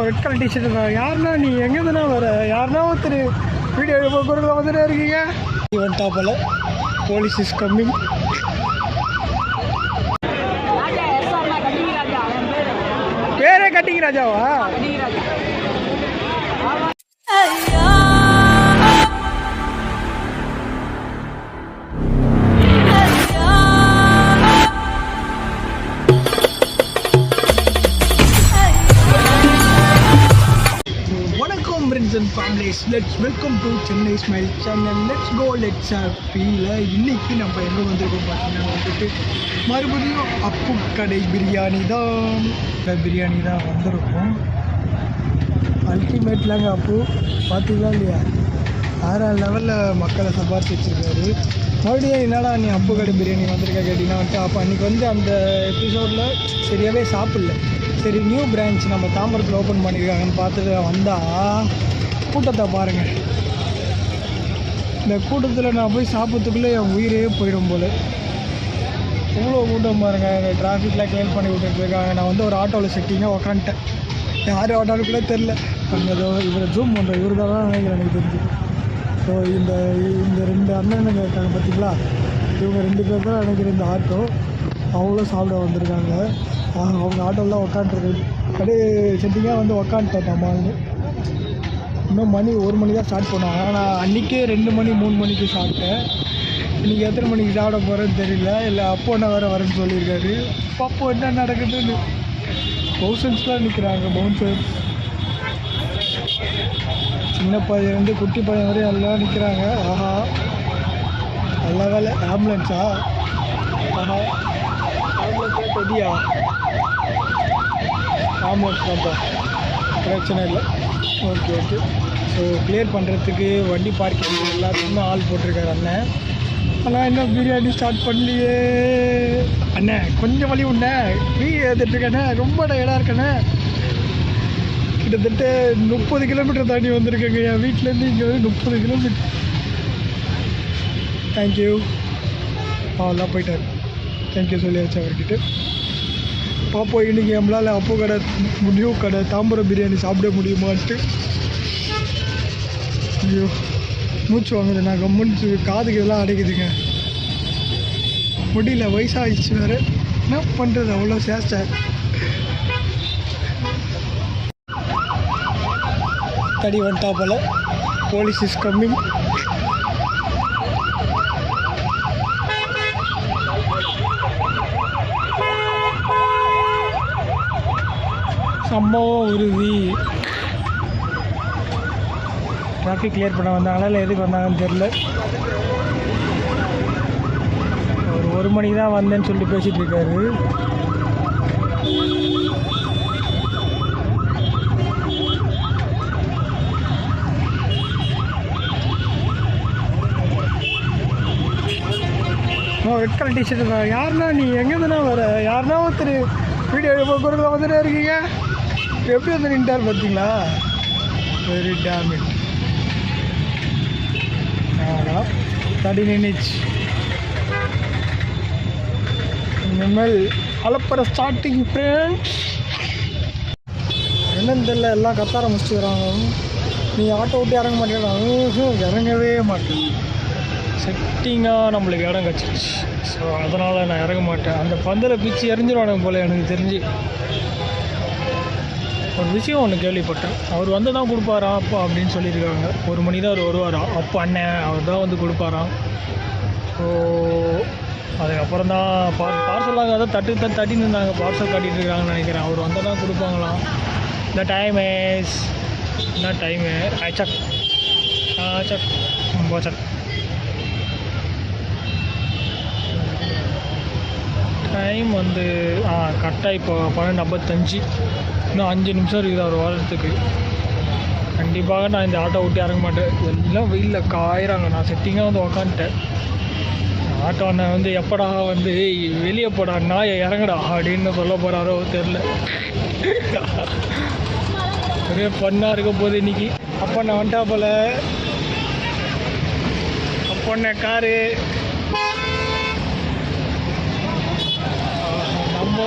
Red colour T shirt தான். யாருன்னா நீ எங்கே தானே வர? யாருன்னா ஒருத்தர் வீடியோ குரலில் வந்துட்டே இருக்கீங்க. வந்துட்டா போல. Police is coming. பேரே கட்டிங் ராஜாவா? வணக்கம் friends and families, let's welcome to Chennai smile channel. Let's go let's ஹாப்பியில் இன்னைக்கு நம்ம எங்கே வந்திருக்கோம் பார்த்தீங்கன்னா வந்துட்டு மறுபடியும் அப்பு கடை பிரியாணி தான் வந்திருக்கோம். அல்டிமேட்லாங்க அப்பு பார்த்தீங்களா இல்லையா? 6 லெவலில் மக்களை சம்பாரிச்சு வச்சுருக்காரு. மறுபடியும் என்னடா நீ அப்பு கடை பிரியாணி வந்திருக்கா கேட்டிங்கன்னா வந்துட்டு அப்போ அன்றைக்கி வந்து அந்த எபிசோடில் சரியாகவே சாப்பிடல. சரி, நியூ பிரான்ச் நம்ம தாம்பரத்தில் ஓப்பன் பண்ணியிருக்காங்கன்னு பார்த்துட்டு வந்தால் கூட்டத்தை பாருங்கள். இந்த கூட்டத்தில் நான் போய் சாப்பிட்றதுக்குள்ளே என் உயிரே போயிடும் போல். இவ்வளோ கூட்டம் பாருங்கள். இந்த டிராஃபிக்கில் கிளியர் பண்ணி விட்டுருக்காங்க. நான் வந்து ஒரு ஆட்டோவில் செட்டிங்காக உக்காந்துட்டேன். யார் ஆட்டோவுக்குள்ளே தெரில. அங்கே ஏதோ இவரை ஜூம் பண்ணுற இவர் தான் நினைக்கிறேன் எனக்கு தெரிஞ்சுது. ஸோ இந்த 2 அண்ணனுங்க இருக்காங்க பார்த்தீங்களா, இவங்க 2 பேர் தான் நினைக்கிறேன் இந்த ஆட்டோ. அவங்களும் சாப்பிட வந்திருக்காங்க. அவங்க ஆட்டோலாம் உக்காண்ட்ருக்கு அப்படியே செட்டிங்காக வந்து உக்காந்துட்டேன். நம்மளுக்கு இன்னும் மணி 1 மணி தான் ஸ்டார்ட் பண்ணுவாங்க. ஆனால் அன்றைக்கே 2 மணி 3 மணிக்கு சாப்பிட்டேன். இன்றைக்கி எத்தனை மணிக்கு சாப்பிட போகிறேன்னு தெரியல. இல்லை அப்போ என்ன வரேன்னு சொல்லியிருக்காரு. அப்போ என்ன நடக்குதுன்னு பவுசன்ஸ்லாம் நிற்கிறாங்க. பவுன்சர்ஸ் சின்ன பையன் வந்து குட்டி பையன் வரையும் எல்லாம் நிற்கிறாங்க. ஆஹா, நல்ல வேலை. ஆம்புலன்ஸா? ஆஹா, ஆம்புலன்ஸா பெரியா? ஆம்புலன்ஸ் தான்ப்பா, பிரச்சனை இல்லை. ஓகே. ஸோ கிளியர் பண்ணுறதுக்கு வண்டி பார்க்கிங் எல்லாத்துக்குமே ஆள் போட்டிருக்காரு அண்ணன். ஆனால் இன்னும் பிரியாணி ஸ்டார்ட் பண்ணலையே. அண்ணே கொஞ்சம் வழி உண்ணே, நீ ஏற்றுட்ருக்கண்ணே. ரொம்ப டயர்டாக இருக்கண்ணே. கிட்டத்தட்ட 30 கிலோமீட்டர் தாண்டி வந்திருக்கேங்க என் வீட்டிலேருந்து. இங்கே வந்து 30 கிலோமீட்டர். தேங்க்யூ. எல்லாம் போயிட்டார். தேங்க்யூ சொல்லியாச்சு அவர்கிட்ட. பார்ப்போம் இன்றைக்கி நம்மளால் அப்பு கடை நியூ கடை தாம்பரம் பிரியாணி சாப்பிட முடியுமான்ட்டு. ஐயோ மூச்சு வாங்குது. நான் கம்முன்னு காதுக்கு இதெல்லாம் அடைக்குதுங்க. முடியல, வயசாகிடுச்சு வேறு. என்ன பண்ணுறது, அவ்வளோ சேஷ்டை. தடி வந்துட்டா போல. Police is coming. சம்பவம் உறுதி. டிராஃபிக் கிளியர் பண்ண வந்தாங்களா இல்லை எதுக்கு வந்தாங்கன்னு தெரில. ஒரு 1 மணிக்கு தான் வந்தேன்னு சொல்லிட்டு பேசிகிட்டு இருக்காரு. ரெட் கலர் டிஷர்ட் தான். யாருன்னா நீ எங்கே தானே வர? யாருன்னா ஒருத்தர் வீடியோ குரலில் வந்துட்டே இருக்கீங்க. எப்படி வந்து நின்றார் பார்த்தீங்களா? Very dammit. தடி நின்றுச்சு. இனிமேல் அலப்பற ஸ்டார்டிங் ஃப்ரெண்ட்ஸ். என்னன்னு தெரியல, எல்லாம் கத்தார முடிச்சுட்டு வராங்க. நீ ஆட்டோ விட்டு இறங்க மாட்டேங்கிறாங்க. இறங்கவே மாட்டேன். செட்டிங்காக நம்மளுக்கு இடம் கிடச்சிருச்சு. ஸோ அதனால் நான் இறங்க மாட்டேன். அந்த பந்தில் பிச்சு எறிஞ்சிருவானுங்க போல் எனக்கு தெரிஞ்சு. ஒரு விஷயம் ஒன்று கேள்விப்பட்டேன். அவர் வந்து தான் கொடுப்பாராம் அப்பா அப்படின்னு சொல்லியிருக்காங்க. 1 மணி தான் அவர் வருவாராம். அப்போ அண்ணன் அவர் தான் வந்து கொடுப்பாராம். ஸோ அதுக்கப்புறம் தான் பார்சலாக அதை தட்டின்னு இருந்தாங்க. பார்சல் காட்டிகிட்டு இருக்காங்கன்னு நினைக்கிறேன். அவர் வந்தால் தான் கொடுப்பாங்களாம். இந்த டைமேஸ் என்ன டைமு? சக் சக் டைம் வந்து கரெக்டாக இப்போ 12:55. இன்னும் 5 நிமிஷம் இருக்குது அவர் வரத்துக்கு. கண்டிப்பாக நான் இந்த ஆட்டோ விட்டு இறங்க மாட்டேன். எல்லாம் வெயிலில் காயிறாங்க. நான் செட்டிங்காக வந்து உக்காந்துட்டேன். ஆட்டோ அண்ணன் வந்து எப்படா வந்து வெளியே போடா நாயை இறங்கடா அப்படின்னு சொல்ல போகிறாரோ தெரில. ஒரே பண்ணாக இருக்க போகுது இன்றைக்கி. அப்போ நான் வந்துட்டா போல். அப்போ என்ன காரு நம்ம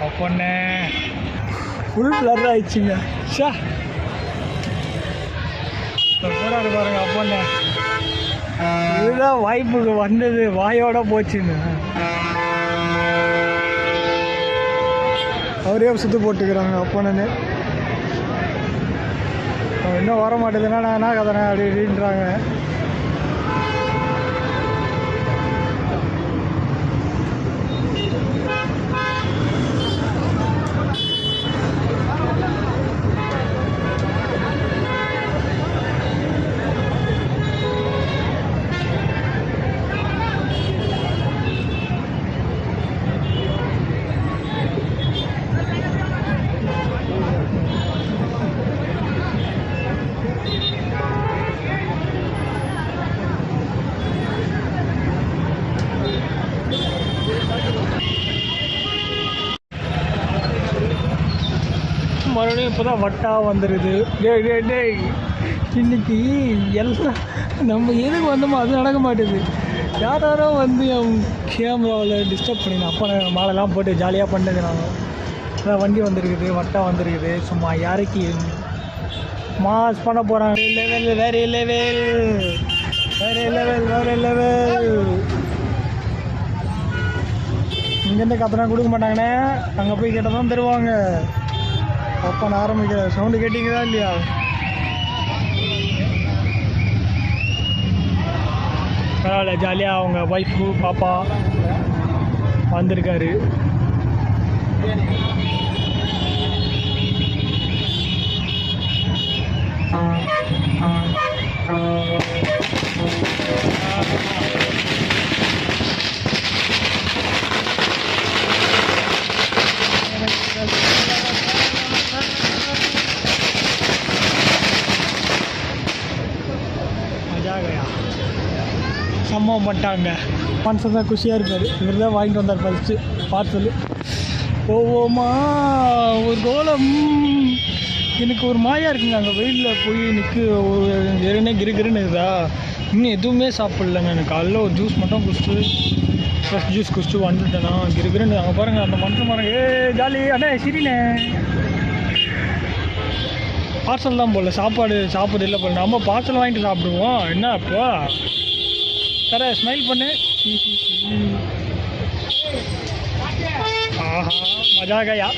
அப்பொண்ணே ஃபுல் பிளர் ஆயிடுச்சுங்க. ஷா போறாரு பாருங்க அப்பொண்ணே. இதுதான் வாய்ப்புக்கு வந்தது, வாயோட போச்சுங்க. அவரே சுற்று போட்டுக்கிறாங்க அப்பொண்ணு. இன்னும் வர மாட்டேதுன்னா நான் என்ன கதனே அப்படி இப்படின்றாங்க. மறுபடியும் இப்போ தான் வட்டா வந்துடுது. டேய் இன்னைக்கு எல்லாம் நம்ம எதுக்கு வந்தோமோ அது நடக்க மாட்டேது. யாரோ வந்து கேமராவில் டிஸ்டர்ப் பண்ணிடணும். அப்போ மாலைலாம் போட்டு ஜாலியாக பண்ணிக்கிறாங்க. அதான் வண்டி வந்துருக்குது, வட்டா வந்துருக்குது. சும்மா யாருக்கு மாஸ் பண்ண போகிறாங்க. லெவல் வேறு லெவல், வேறு லெவல், வேறு லெவல். இங்கேருந்து கத்தனா கொடுக்க மாட்டாங்கண்ணே, அங்கே போய் கேட்டால் தான் தருவாங்க. அப்போ நான் ஆரம்பிக்கிற சவுண்டு கேட்டிங்களா இல்லையா? பரவாயில்ல, ஜாலியாக அவங்க ஒய்ஃபு பாப்பா வந்திருக்காரு. சம்பவம் பண்ணிட்டாங்க. மனுஷன் தான் குஷியாக இருப்பார். இவர் தான் வாங்கிட்டு வந்தார் ஃபஸ்ட்டு பார்சல். போவோமா ஒரு கோலம். எனக்கு ஒரு மாயா இருக்குங்க. அங்கே வெயிலில் போய் நிற்கு ஏற்கனவே கிருகிருன்னு இருக்குதா. இன்னும் எதுவுமே சாப்பிட்லங்க. எனக்கு காலைல ஒரு ஜூஸ் மட்டும் குடிச்சிட்டு, ஃப்ரெஷ் ஜூஸ் குடிச்சிட்டு வந்துட்டேன்னா கிருகிருன்னு. அங்கே பாருங்கள் அந்த மனுஷன் பாருங்க. ஜாலி அண்ணே சிரினே. பார்சல் தான் போடல, சாப்பாடு இல்லை போல. நம்ம பார்சல் வாங்கிட்டு சாப்பிடுவோம். என்ன அப்போ தர ஸ்மைல் பண்ணு. ஆஹா மஜா கயா.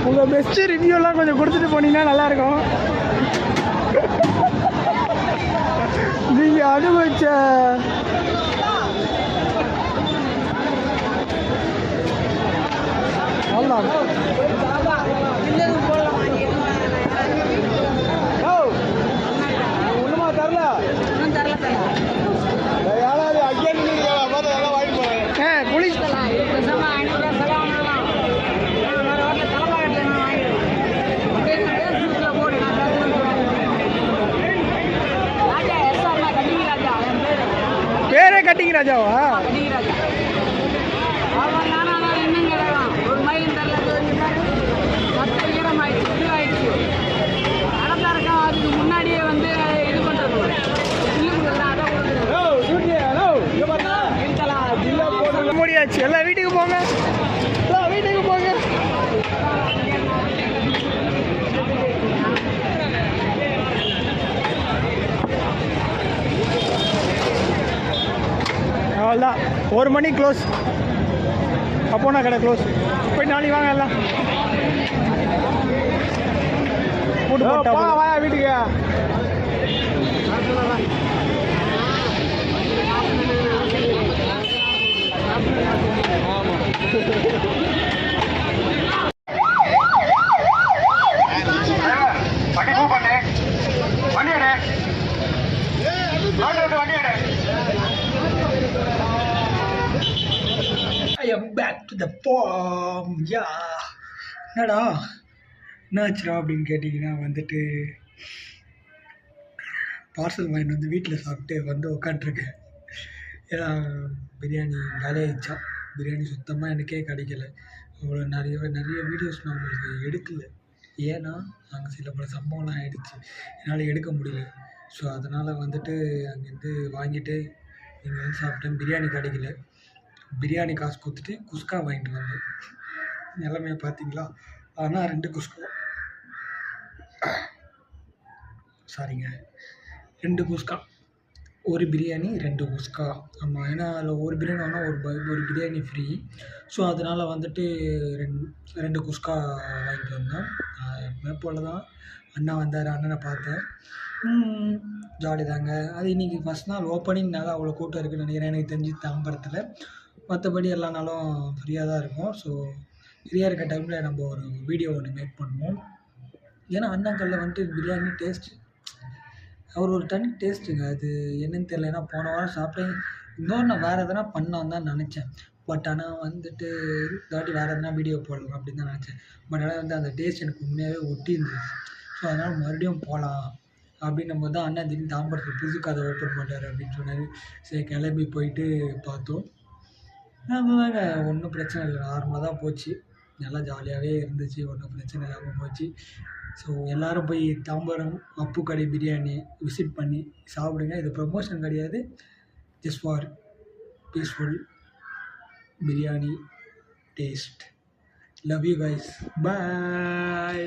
உங்கள் பெஸ்ட்டு ரிவ்யூலாம் கொஞ்சம் கொடுத்துட்டு போனீங்கன்னா நல்லாயிருக்கும். நீங்கள் அனுபவிச்ச ஒன்றுமா தரல யாராவது அங்கேயும் போலீஸ் பேரே கட்டிங் ராஜாவா? ஒரு மயிலும் தரல, ஆயிடுச்சு. அடத்தாருக்கும் அதுக்கு முன்னாடியே வந்து இது பண்ணுறது முடியாச்சு. எல்லாம் வீட்டுக்கு போங்க, எல்லாம் வீட்டுக்கு போங்க. அவ்வளோதான், 1 மணி க்ளோஸ். அப்போனா கடை க்ளோஸ். போய் நாளைக்கு வாங்க எல்லாம் போட்டு போட்டா வாயா வீட்டுக்கு. I am back to the farm. Yeah. என்னடா என்னாச்சுடா அப்படின்னு கேட்டிங்கன்னா வந்துட்டு பார்சல் வாங்கிட்டு வந்து வீட்டில் சாப்பிட்டு வந்து உட்காண்ட்ருக்கேன். ஏன்னா பிரியாணி காலியாகிடுச்சா, பிரியாணி சுத்தமாக எனக்கே கிடைக்கல. அவ்வளோ நிறைய நிறைய வீடியோஸ் நான் உங்களுக்கு எடுக்கல. ஏன்னா அங்கே சில பல சம்பவம்லாம் ஆயிடுச்சு, என்னால் எடுக்க முடியல. ஸோ அதனால் வந்துட்டு அங்கேருந்து வாங்கிட்டு இங்கே வந்து சாப்பிட்டேன். பிரியாணி கிடைக்கல. பிரியாணி காசு கொடுத்துட்டு குஸ்கா வாங்கிட்டு வந்தேன். நிலமைய பார்த்தீங்களா? ஆனால் 2 குஸ்கா, சாரிங்க, 2 குஸ்கா, 1 பிரியாணி 2 குஸ்கா. ஆமாம், ஏன்னா அதில் ஒரு பிரியாணி வாங்கினா ஒரு பிரியாணி ஃப்ரீ. ஸோ அதனால் வந்துட்டு 2 குஸ்கா வாங்கிட்டு வந்தேன். எப்பவுமே போல தான் அண்ணா வந்தார், அண்ணனை பார்த்தேன். ஜாலி தாங்க. அது இன்றைக்கி ஃபஸ்ட் நாள் ஓப்பனிங்னால அவ்வளோ கூட்டம் இருக்குதுன்னு நினைக்கிறேன், எனக்கு தெரிஞ்சு தாம்பரத்தில். மற்றபடி எல்லா நாளும் ஃப்ரீயாக தான் இருக்கும். ஸோ ஃப்ரீயாக இருக்க டைமில் நம்ம ஒரு வீடியோ ஒன்று மேக் பண்ணுவோம். ஏன்னா அண்ணாக்கல்ல வந்துட்டு பிரியாணி டேஸ்ட், அவர் ஒரு தனி டேஸ்ட்டுங்க. அது என்னன்னு தெரியல. ஏன்னா போன வாரம் சாப்பிட்டேன். இன்னொரு நான் வேறு எதனா பண்ணலான்னு தான் நினச்சேன். பட் ஆனால் வந்துட்டு இந்த வாட்டி வேறு எதனா வீடியோ போடலாம் அப்படின்னு தான் நினச்சேன். பட் ஆனால் வந்து அந்த டேஸ்ட் எனக்கு உண்மையாகவே ஒட்டி இருந்துச்சு. ஸோ அதனால் மறுபடியும் போகலாம் அப்படின்னும்போது தான் அண்ணா திடீர்னு தாம்பரத்தில் புது கதை ஓப்பன் பண்ணுறாரு அப்படின்னு சொன்னார். சரி கிளம்பி போயிட்டு பார்த்தோம். அதுதாங்க, ஒன்றும் பிரச்சனை இல்லை, நார்மலாக தான் போச்சு. நல்லா ஜாலியாகவே இருந்துச்சு, ஒன்றும் பிரச்சனை இல்லாமல் போச்சு. ஸோ எல்லோரும் போய் தாம்பரம் அப்பு கடை பிரியாணி விசிட் பண்ணி சாப்பிடுங்க. இது ப்ரமோஷன் கிடையாது, just for peaceful biryani taste. Love you guys, bye.